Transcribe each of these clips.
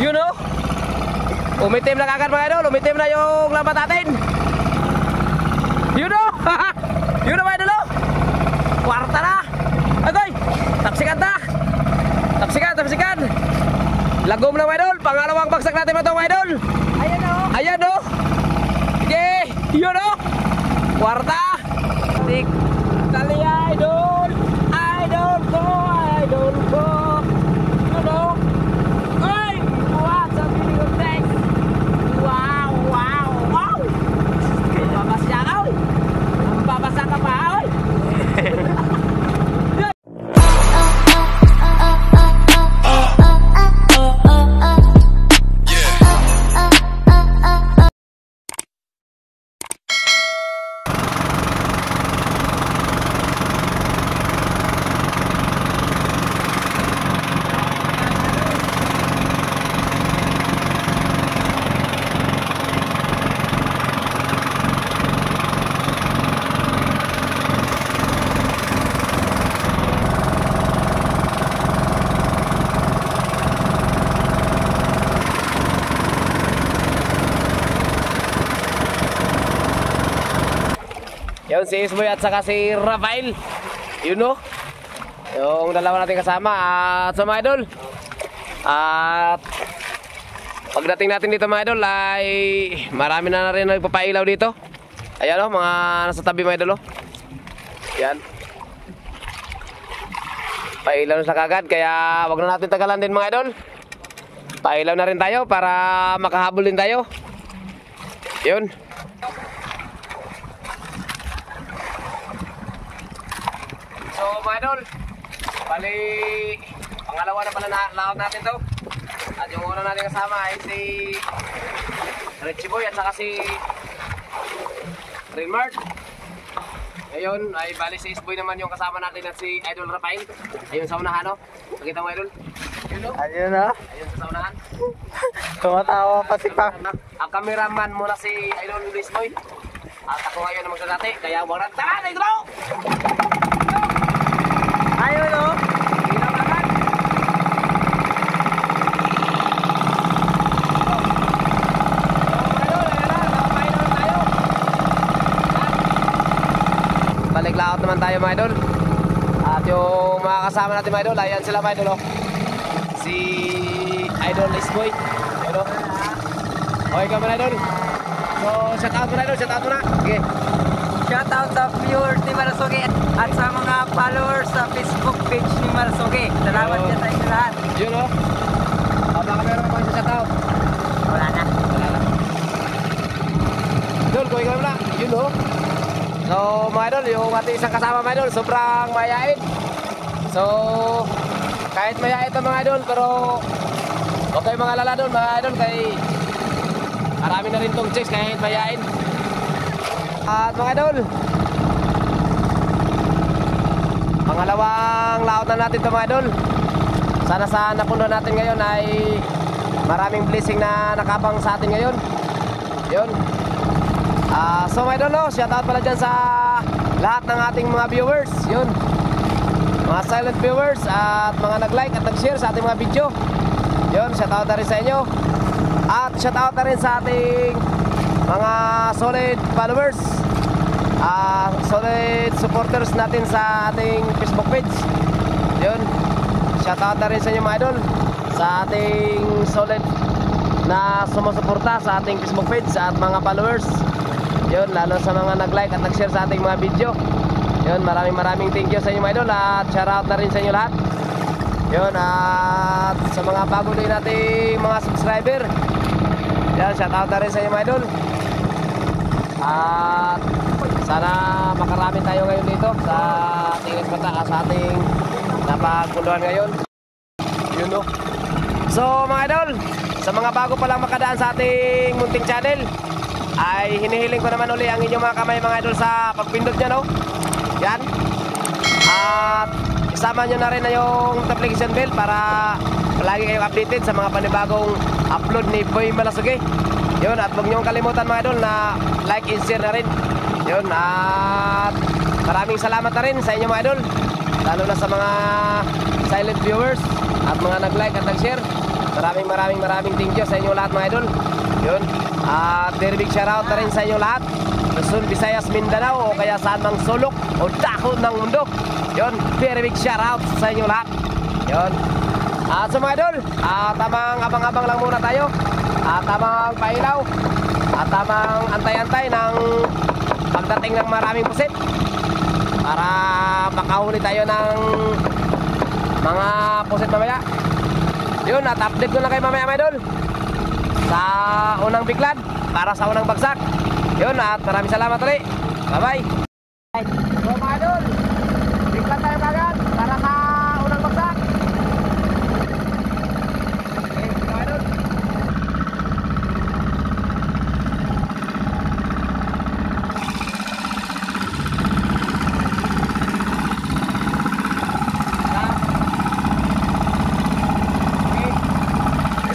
Yun o. Umitim na kagad mga idol. Umitim na yung lambat natin. Yun o. Yun o mga idol o. Kwarta na. Agoy. Tapsikan ta. Tapsikan. Lagom na mga idol. Pangalawang bagsak natin ito mga idol. Ayan o. Ayan o. Sige. Yun o. Kwarta. Tik. Tali idol. Idol ko. Idol ko. Yun o. Ay. What's up video guys. Wow. Babasya ka oy. Babasa ka pa oy. Yun si Isboy at saka si Rafael. Yun no. Yung dalawa natin kasama at sa mga idol. At pagdating natin dito mga idol ay marami na rin nagpapailaw dito. Ayan o, mga nasa tabi mga idol o. Yan. Pailaw na sa kagad kaya wag na natin tagalan din mga idol. Pailaw na rin tayo para makahabol din tayo. Yun. So mga idol, bali pangalawa na pala na laot natin to. At yung una natin kasama ay si Richie Boy at saka si Rilmart. Ngayon ay bali si Isboy naman yung kasama natin at si Idol Rafael. Ayun sa unahan no. Nakita mo idol? Ayun na. Ayun sa unahan. Tumatawa pa si Pak. Ang cameraman muna si Idol Isboy. At ako ngayon ang magdadati kaya wag na tahan idol! Ayun o. Ilaw naman. Balik laot naman tayo mga idol. At yung mga kasama natin mga idol, ayan sila mga idol oh. Si Idol Isboy. Ayan oh. Okay ka mga idol. So shout out mga idol, shout out muna. Okay. Shout out sa viewers ni Marasuki at sa mga followers sa Facebook page ni Marasuki. Salamat Oh. dyan sa inyo lahat. Yun oh. Baka meron ka shout out. Wala na. Idol, kuhin ka muna. Yun oh. So mga idol, yung ating isang kasama mga idol, sobrang mayain. So kahit mayain ito mga idol, pero huwag kayo mga lala doon mga idol, kay marami na rin tong chicks kahit mayain. At mga idol, pangalawang laot na natin ito mga idol. Sana sa napuno natin ngayon ay maraming blessing na nakabang sa atin ngayon. Yun. So mga idol, no, shoutout pala dyan sa lahat ng ating mga viewers. Yun, mga silent viewers at mga nag-like at nag-share sa ating mga video. Yun, shoutout na rin sa inyo. At shoutout na rin sa ating mga solid followers, solid supporters natin sa ating Facebook page. Yun, shoutout na rin sa inyo mga idol, sa ating solid na sumusuporta sa ating Facebook page at mga followers. Yun, lalo sa mga nag-like at nag-share sa ating mga video. Yun, maraming thank you sa inyo mga idol. At shoutout na rin sa inyo lahat. Yun, at sa mga bago din nating mga subscriber, yan, shoutout na rin sa inyo mga idol. At sana makarami tayo ngayon dito sa ating nagbata, sa ating napagpuluhan ngayon. Yun no. So mga idol, sa mga bago pa lang makadaan sa ating munting channel, ay hinihiling ko naman uli ang inyong mga kamay mga idol sa pagpindot nyo, no? Yan. At isama nyo na rin na yung notification bell para palagi kayong updated sa mga panibagong upload ni Boy Malasuki. Yun, at huwag nyo kalimutan mga idol na like and share na rin. Yun, at maraming salamat na rin sa inyo mga idol, lalo na sa mga silent viewers at mga nag-like at nag-share. Maraming thank you sa inyo lahat mga idol. Yun. At very big shoutout na rin sa inyo lahat. Luzon, Visayas, Mindanao o kaya saan mang sulok o dako ng mundo. Yun, very big shoutout sa inyo lahat. Yun. At sa mga idol, tamang abang-abang lang muna tayo. Tamang pailaw. Tamang antay-antay ng pagdating ng maraming pusit para makahuli tayo ng mga pusit mamaya. Yun, at update ko lang kayo mamaya mga idol sa unang biglad para sa unang bagsak. Yun, at maraming salamat ulit. Bye-bye. So mga idol, biglad tayo kagad para sa unang bagsak. Okay, mga idol.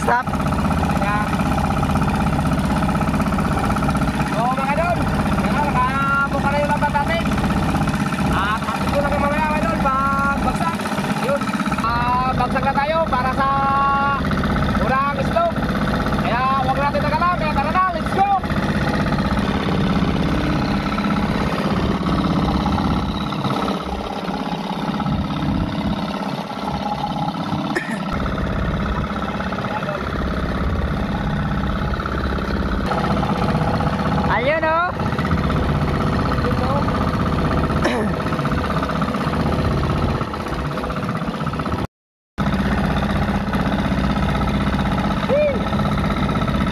Stop. So mga idol, nakabuka na yung lambat natin. At atin ko lang kayo mamaya mga idol pag bagsak. Yun, bagsak na tayo para sa unang islog. Kaya huwag natin nagalang, kaya tara na, let's go! Ayun o.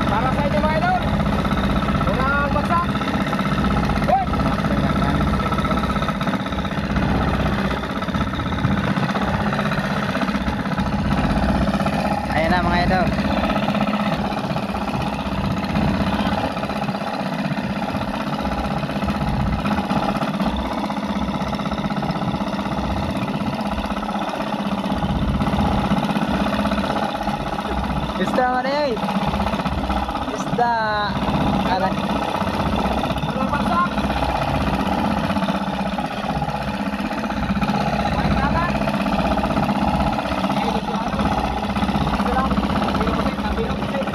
Para sa inyo mga idol, unang bagsak. Wait! Ayun na mga idol. Isda mana eh? Isda. Ada. Unang bagsak. Wait naman. Bilog pusit.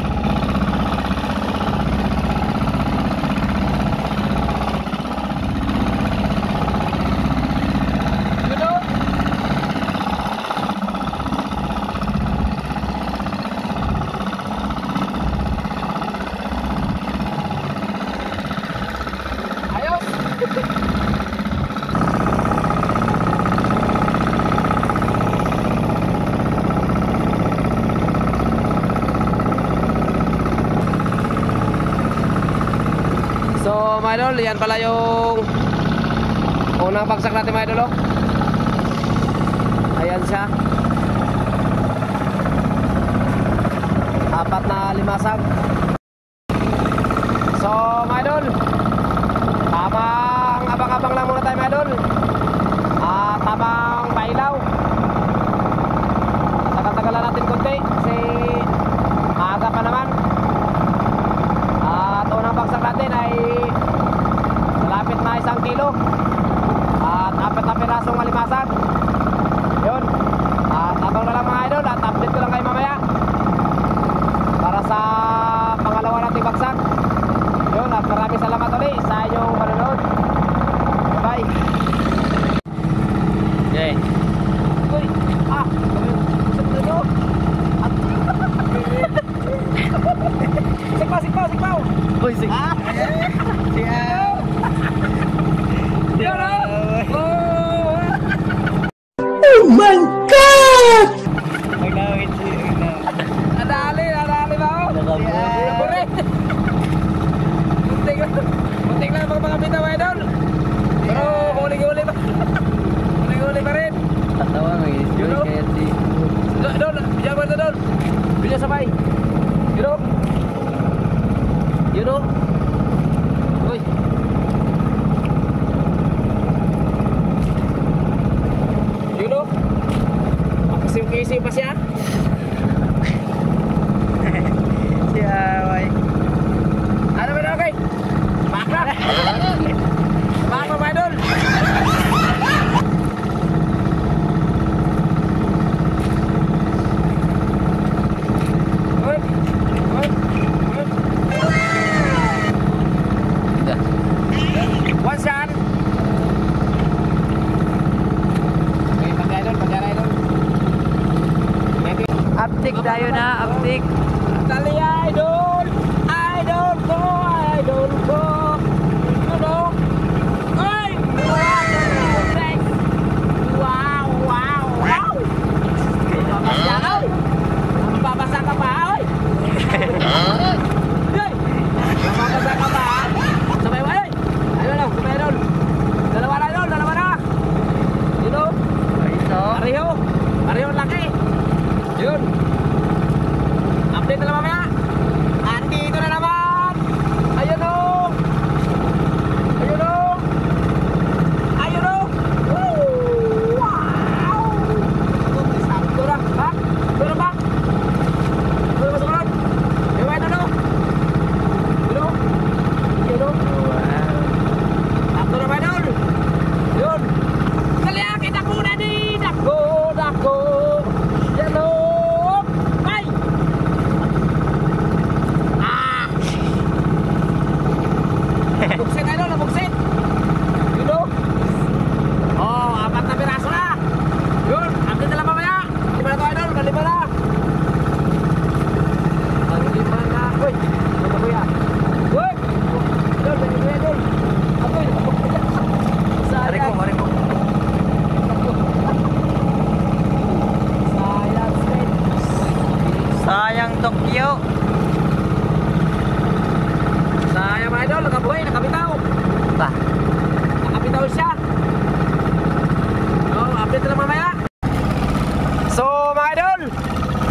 Yun o. Ayos. So mga idol, yan pala yung unang bagsak natin mga idol. Ayan siya. 4 na limasag. So mga idol, tamang abang-abang lang muna tayo mga idol. Tamang pailaw. Tagal-tagalan natin konti kasi maaga pa naman. At unang bagsak natin ay malapit na 1 kilo. At 4 na pirasong malimasag. Yun. At abang na lang mga idol at update ko lang kayo mamaya para sa pangalawa nating bagsak. Yun, at maraming salamat ulit sa inyong manonood. Bye. Okay. Uy, pusat na nyo. At sikpaw. Uy, sikpaw. Yun o. Oh my God! Nadali ba o? Bure. Muntik lang mga bitaw mga idol. Pero huli-huli pa. Huli-huli pa rin. Tawa may enjoy kaya si. Doon, jaman na doon. Bila sabay. You know? Uy. You know? Kasi pa siya. Si Away. Ano ba na okay? Bakla. Bakla mga idol. Dik. Dali idol! Idol ko! Idol ko! You know? Ay! Wow! Wow! Wow! Babasa! Babasa ka pa! Oy! Ay! Babasa ka pa! Sabay ba? Ayun lang! Sabay idol! Dalawa na idol! Dalawa na! You know? Pareho! Pareho laki! Yun! Update na lang mamaya! Andito na naman! Ayun o! Ayun o! Ayun o! Woo! Wow! Sakto na! Ha? Meron ba? Meron ba sa kanan? Yung mga idol o! Yun o! Yun o! Sakto na mga idol! Yun! Kaliakit ako na din! Ako! Ako! Yan o! Ay! Ah! Buksit idol! Nabuksit! Yun o! Oh! 4 na piraso na! Yun! Update na lang mamaya! Lima na to idol! Malima na! Malima na! Uy! Ano kuya? Uy! Idol! Malima idol! Apoy! Sayang! Mari ko. Sayang! Straight! Sayang Tokyo. Sayang mga idol! Nakabuhay! Nakabitaw! Ba. Nakabitaw siya! Oh, update na lang mamaya! So mga idol!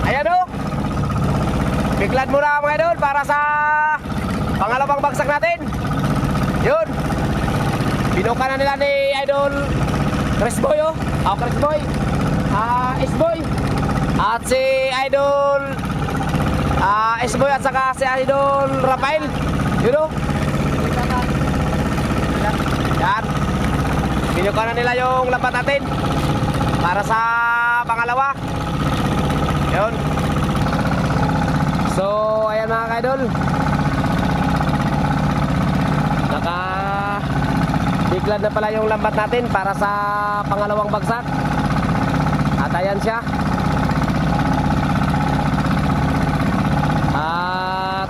Ayan o! Biglad muna mga idol para sa pangalawang bagsak natin! Yun! Binuka na nila ni Idol Cresboy oh! Oh, Cresboy! Isboy! At si Idol Isboy at saka si Idol Rafael! Yun o! Yan! Binuka na nila yung lambat natin para sa pangalawa! Yun! So, ayan mga ka-idol. Naka-biglad na pala yung lambat natin para sa pangalawang bagsak. At ayan siya. At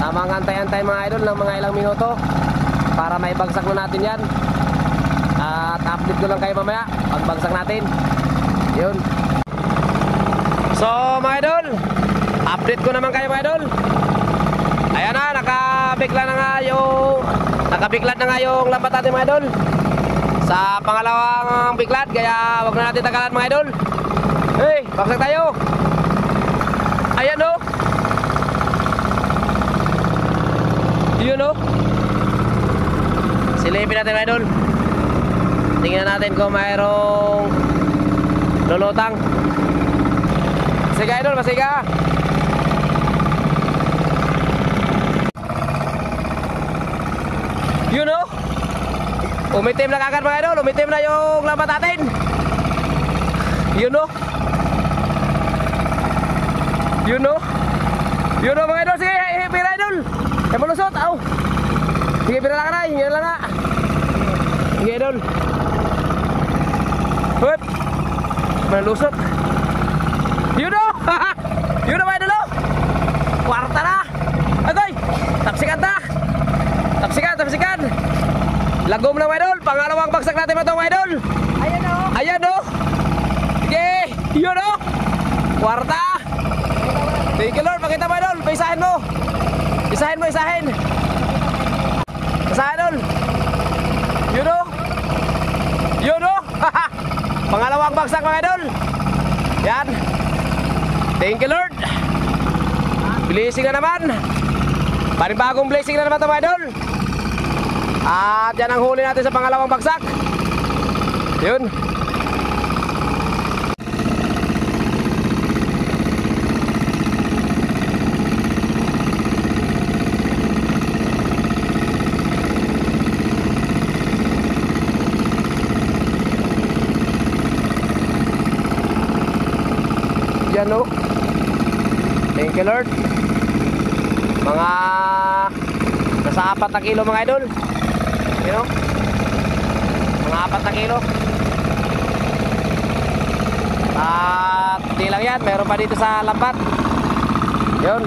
tamang antay-antay mga idol ng mga ilang minuto para may bagsak na natin yan. At update ko lang kayo mamaya pag bagsak natin. Yun. So mga idol, update ko naman kayo mga idol. Ayan na, nakabiglad na nga yung lambat natin mga idol sa pangalawang biglad, kaya wag na natin tagalan mga idol. Hey, bagsak tayo. Ayan o. Yun o. Silipin natin mga idol. Tingnan natin kung mayroong lulutang. Masiga idol, masiga. Yun o. Umitim na kagad mga idol. Umitim na yung lambat natin. Yun o. Yun o. Yun o mga idol. Sige, pira idol. Ay malusot. Aw. Sige, pira lang ka na. Hingan lang na. Sige idol. Hup. Malusot. Yun o. Yun o mga idol o. Kwarta na. Agoy. Tapsikan ta. Tapsikan. Lagom lang mga idol. Pangalawang bagsak natin ito mga idol. Ayan o. Ayan o. Sige. Yun o. Kwarta. Thank you Lord. Pakita mo idol. Isahin mo. Isahin. Isahin idol. Yun o. Yun o. Pangalawang bagsak mga idol. Yan. Thank you Lord. Blessing na naman. Panibagong blessing na naman ito mga idol. At yan ang huli natin sa pangalawang bagsak. Yun. Yan o. Thank you Lord. Mga nasa 4 na kilo mga idol. You know? Mga 4 na kilo. At di lang yan, meron pa dito sa lambat. Yun.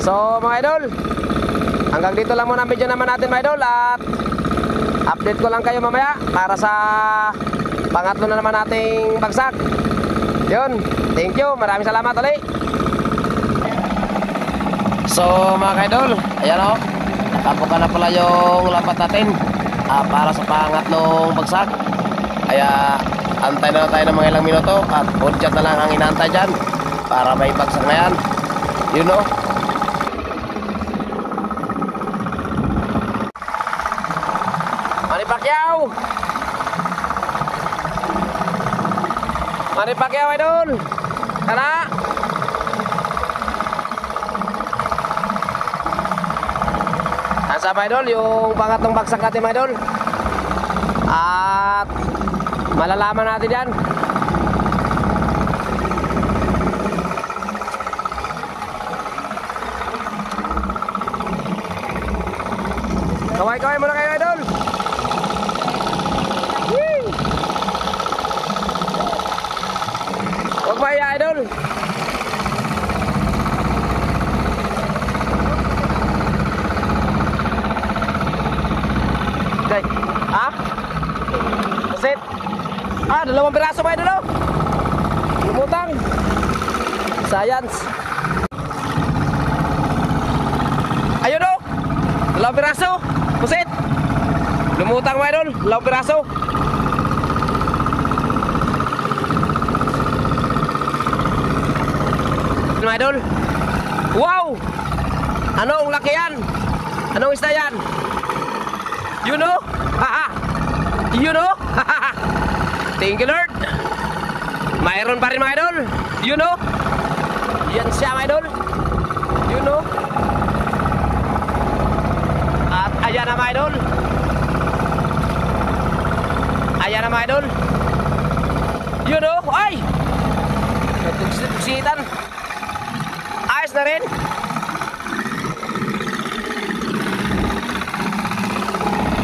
So mga idol, hanggang dito lang muna ang video naman natin mga idol. At update ko lang kayo mamaya para sa pangatlo na naman nating bagsak. Yun, thank you, maraming salamat ulit. So mga idol, ayan o, nakabuka na pala yung lambat natin para sa pangatlong bagsak. Kaya antay na tayo ng mga ilang minuto at budget na lang ang inaantay dyan para may bagsak na yan. You know. Manny Pacquiao! Manny Pacquiao idol! Tara! Nasa pa idol yung pangatlong bagsak natin mga idol. At malalaman natin yan. Kaway-kaway muna kayo idol. Whee! Huwag maya idol. Okay. Ah? Sit. Ah, dalawang piraso pa idol oh. Lumutang. Science. Ayun oh. Dalawang piraso. Pusit. Lumutang mga idol. Dalawang piraso. Mga idol. Wow. Anong laki yan? Anong isda yan? You know? Haha. You know? Haha. Thank you Lord. Mayroon pa rin mga idol. You know? Yan siya mga idol. You know? At ayan na mga idol. Ayan na mga idol. You know? Ay! Nagtugsitan. Ayos na rin.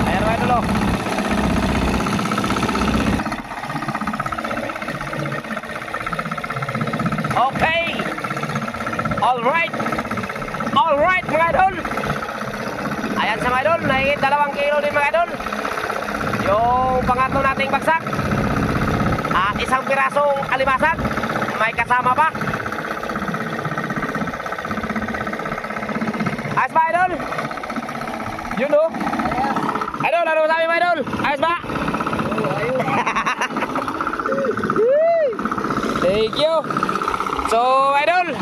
Ayan mga idol oh. Okay. Alright. Alright mga idol. Ayan sa mga idol. Nahigit 2 kilo din mga idol. Yung pangatlo nating bagsak. At isang pirasong alimasag. May kasama pa. Ayos ba idol? You know? Idol, ano masabi mga idol? Ayos ba? Thank you. So idol,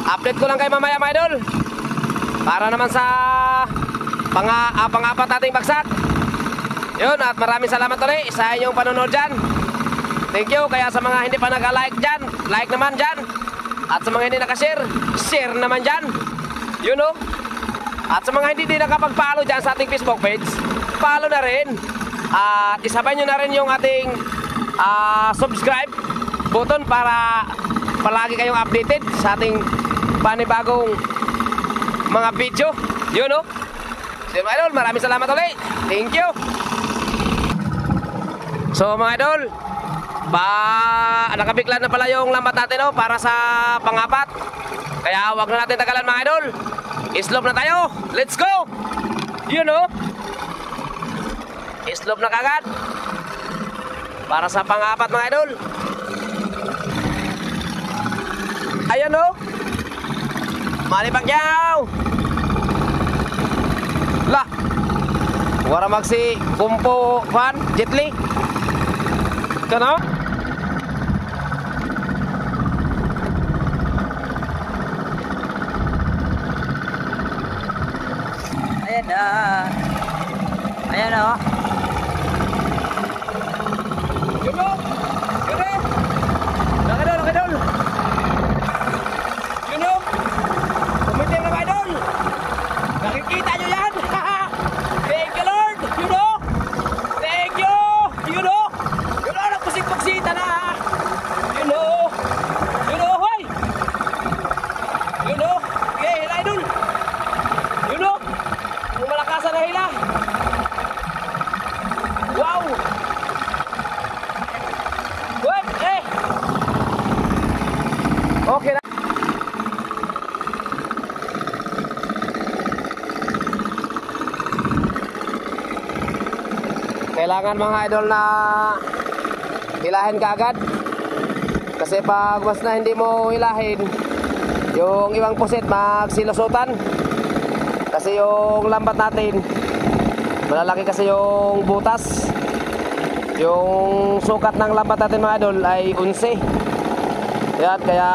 update ko lang kayo mamaya mga idol. Para naman sa pang-apat nating bagsak. Yun, at maraming salamat ulit sa inyong panonood dyan. Thank you. Kaya sa mga hindi pa naka-like dyan, like naman dyan. At sa mga hindi naka-share, share naman dyan. You know. At sa mga hindi nakapag-follow dyan sa ating Facebook page, follow na rin. At isabay nyo na rin yung ating subscribe button para palagi kayong updated sa ating panibagong mga video. You know. So mga idol, maraming salamat ulit. Thank you. So mga idol, nakabiglan na pala yung lambat natin oh, para sa pang-apat. Kaya wag na natin tagalan mga idol. Islope na tayo. Let's go. You know. Islope na kagad para sa pang-apat mga idol. Ayan oh. Manny Pacquiao. Lah. Wara magsi kumpo fan Jet Li. Kano? Ayan na. Ayan na oh. Yun o! Yun o! Nakidol, nakidol! Yun o! Kumitin na mga idol! Nakikita nyo yan! Thank you Lord! Yun o! Thank you! Yun o! Yun o! Nagpusik-puksita na! Yun o! Yun o! Hoy! Yun o! Okay, hila idol! Yun o! Yung malakasan na hila! kailangan mga idol na hilahin ka agad. Kasi pag mas na hindi mo hilahin, yung ibang pusit magsilusutan. Kasi yung lambat natin, malalaki kasi yung butas. Yung sukat ng lambat natin mga idol ay 11. Yan, kaya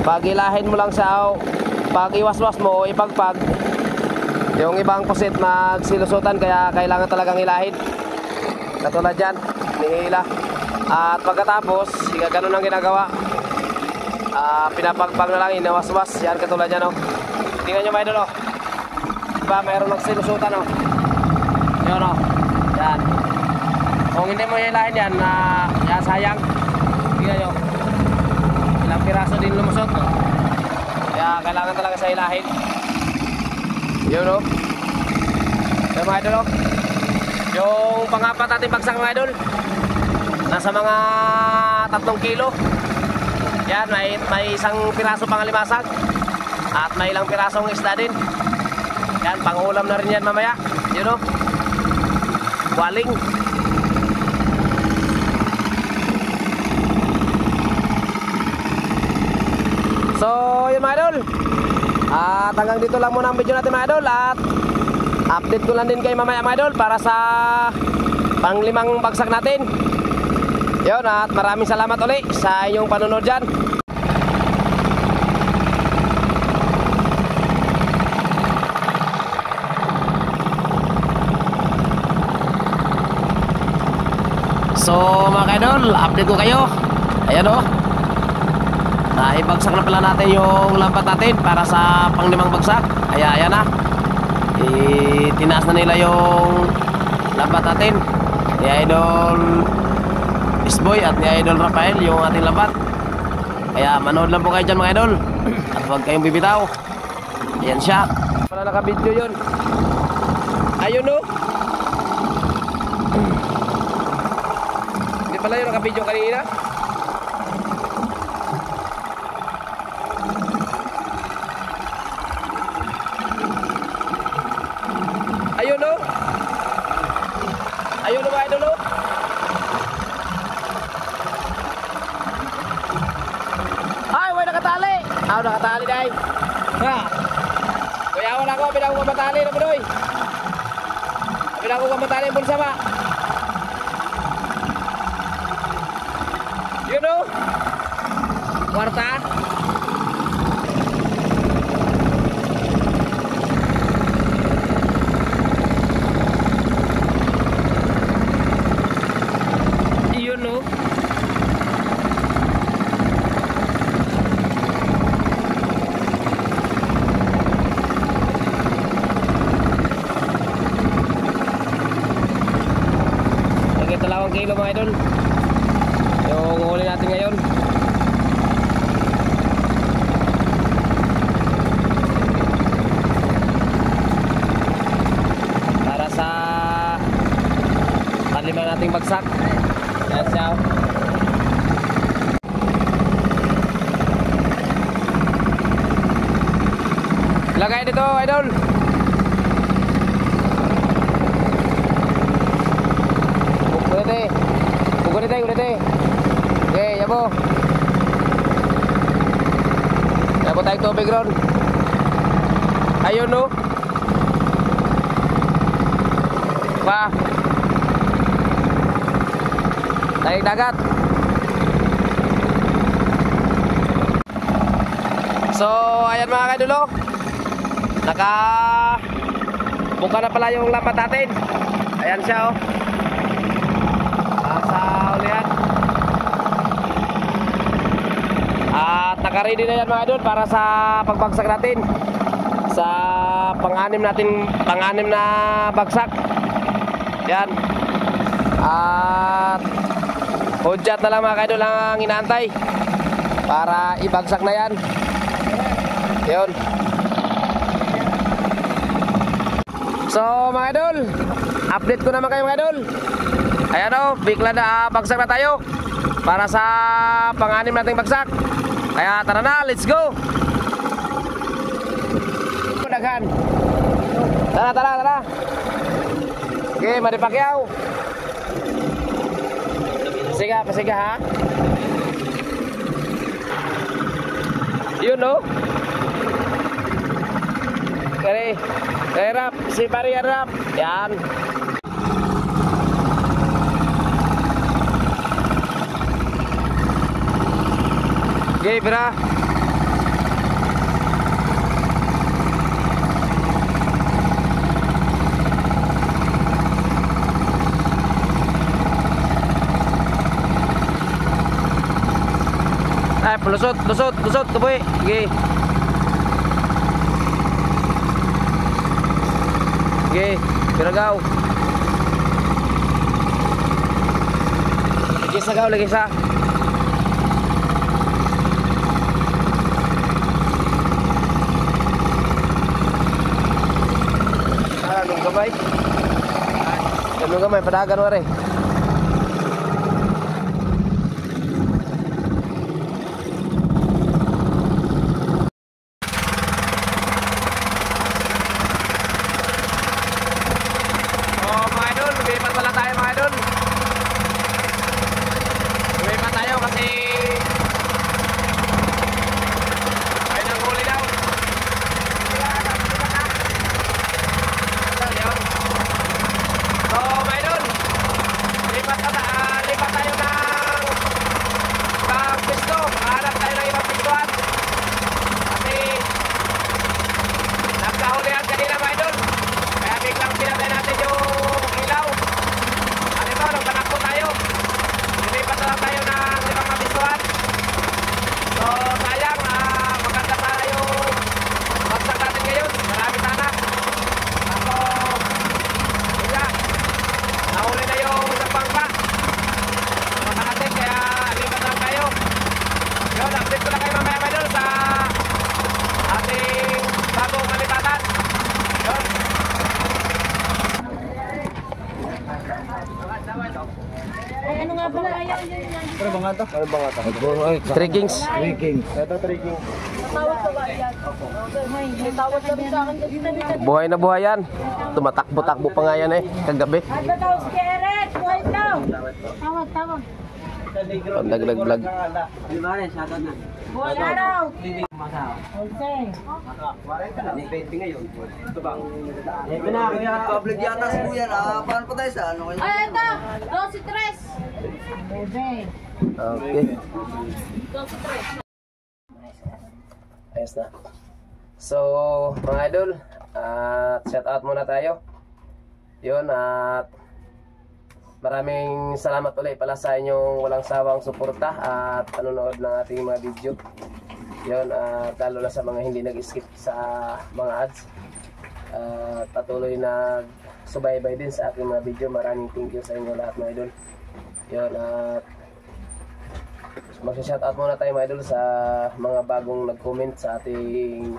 pag hilahin mo lang siya, pag iwaswas mo o ipagpag, yung ibang pusit magsilusutan, kaya kailangan talagang hilahin. Katulad dyan, nihila. At pagkatapos, ganun ang ginagawa. Pinapagpag na lang, inawaswas. Yan, katulad dyan, oh. Tingnan nyo mga idol, oh. Diba, mayroon nagsilusutan, oh. Yun, oh. Yan. Kung hindi mo hilahin yan, yan sayang. Tingnan nyo. Ilang piraso din lumusot, oh. Kaya kailangan talaga sa hilahin. Yun, oh. Yan mga idol, oh. Yung pangapat natin bagsak mga idol, nasa mga 3 kilo. Yan, may isang piraso pang alimasag. At may ilang pirasong isda din. Yan, pang-ulam na rin yan mamaya. Yun, oh. Waling. So, yun mga idol. At hanggang dito lang muna ang video natin mga idol. At update ko lang din kayo mamaya mga idol para sa pang-5 bagsak natin. Yun, at maraming salamat ulit sa inyong panonood dyan. So mga idol, update ko kayo. Ayan, oh. Naibagsak na pala natin yung lambat natin para sa pang-5 bagsak. Ayan na. Tinaas na nila yung lambat natin. Ni Idol Isboy at ni Idol Rafael yung ating lambat. Kaya manood lang po kayo dyan mga idol. At huwag kayong bibitaw. Ayan siya. Para naka-video yun. Ayun, oh. Hindi pala yung naka-video kanina. Ayun, oh. Ayun, oh mga idol, oh. Ay, may nakatali. Nakatali dahil. Ha. Kuya, wala ko. Pinako kamatali na bunoy. Pinako kamatali yung bulsa ba? Yun, oh. Kwarta. Yun, oh. Lagi 2 kilo mga idol. Yung huli natin ngayon. Para sa panlima nating bagsak. Yan siya. Lagay dito idol. Ugunite. Okay, yabo. Yabo tayong tubig ron. Ayun, no. Pa. Tayong dagat. So, ayan mga kadulo. Buka na pala yung lambat natin. Ayan siya, oh. At naka-ready na yan mga idol para sa pagbagsak natin sa pang-6 na bagsak. Yan. At hudyat na lang mga idol ang inaantay para ibagsak na yan. Yun. So mga idol, update ko naman kayo mga idol. Ayan, o, bigla na bagsak na tayo para sa pang-6 nating bagsak. Kaya tara na, let's go. Daghan. Tara. Okay, Manny Pacquiao. Pasiga ha. Yun no. Kaya, rap, si Pari rap. Yan. Okay, bra. Ay, lusot, kaboy. Okay. Okay, piragaw. Lagi sa. Anong gamay? Anong gamay, padagan wari. Ano ba nga to? Three Kings. Ito 3 Kings. Buhay na buhay yan. Tumatakbo-takbo pa nga yan eh. Kagabi. Pandagdag vlog. Buhay araw! Public yata sa kuya na. Paano pa tayo sa ano? Ay, ito! 12-3! Okay. Ayos na. So, mga idol, shout out muna tayo. Yun, at maraming salamat ulit pala sa inyong walang sawang suporta at panonood ng ating mga video. Yun, at lalo na sa mga hindi nag-skip sa mga ads. Patuloy na subaybay din sa aking mga video. Maraming thank you sa inyo lahat mga idol. Yun, at mag-shoutout muna tayo mga idol sa mga bagong nag-comment sa ating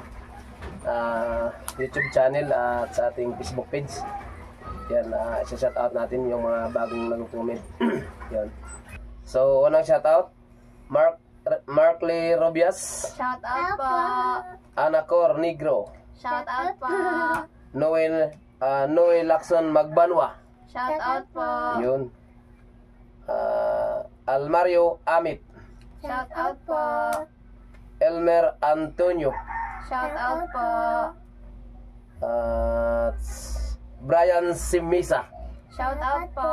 YouTube channel at sa ating Facebook page. Yan, isa-shoutout natin yung mga bagong nag-comment. Yan. So, unang shoutout, Markley Robias. Shout out po! Anacor Negro. Shout out po! Noel Lacson Magbanwa. Shout out po! Yun. Almario Amit. Shout out po! Elmer Antonio. Shout out po! Brian Simisa. Shout out po!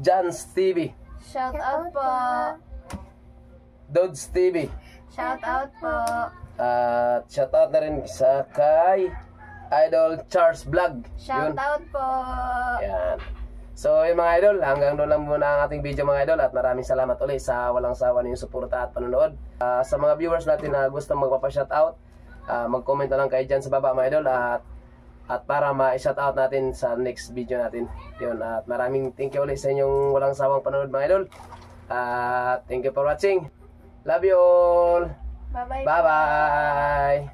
John Stevie. Shout out po! Dodge Stevie. Shout out po! At shout out na rin sa kay Idol Charles Vlog. Shout out po! Yan. So yun mga idol, hanggang doon lang muna ang ating video mga idol at maraming salamat ulit sa walang sawa ninyong suporta at panonood. Sa mga viewers natin na gusto magpapa-shoutout, mag-comment na lang kayo dyan sa baba mga idol at para ma-shoutout natin sa next video natin. Yun, at maraming thank you ulit sa inyong walang sawang panonood mga idol. Thank you for watching. Love you all. Bye-bye. Bye-bye.